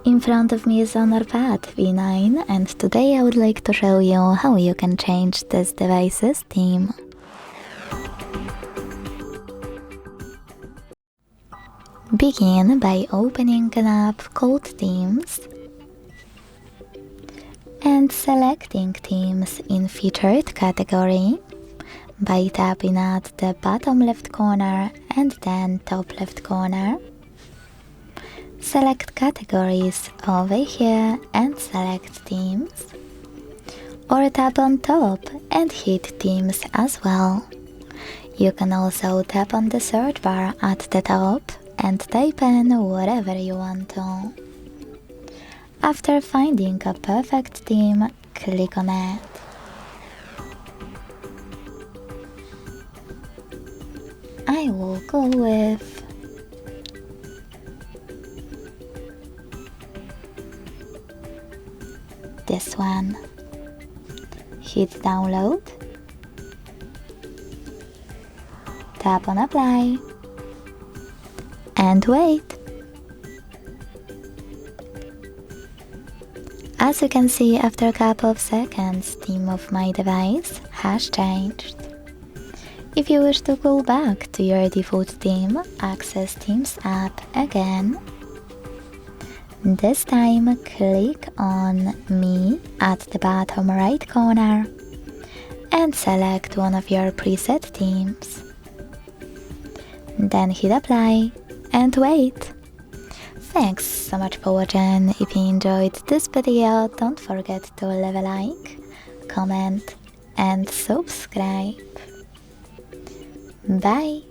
In front of me is Honorpad V9, and today I would like to show you how you can change this device's theme. Begin by opening an app called Themes and selecting Themes in Featured category by tapping at the bottom left corner and then top left corner. Select Categories over here and select Themes, or tap on top and hit Themes as well. You can also tap on the search bar at the top and type in whatever you want to. After finding a perfect theme, click on it. I will go with this one. Hit download, tap on apply, and wait. As you can see, after a couple of seconds, theme of my device has changed. If you wish to go back to your default theme, access Themes app again. This time click on Me at the bottom right corner and select one of your preset themes. Then hit apply and wait. Thanks so much for watching. If you enjoyed this video, don't forget to leave a like, comment and subscribe. Bye!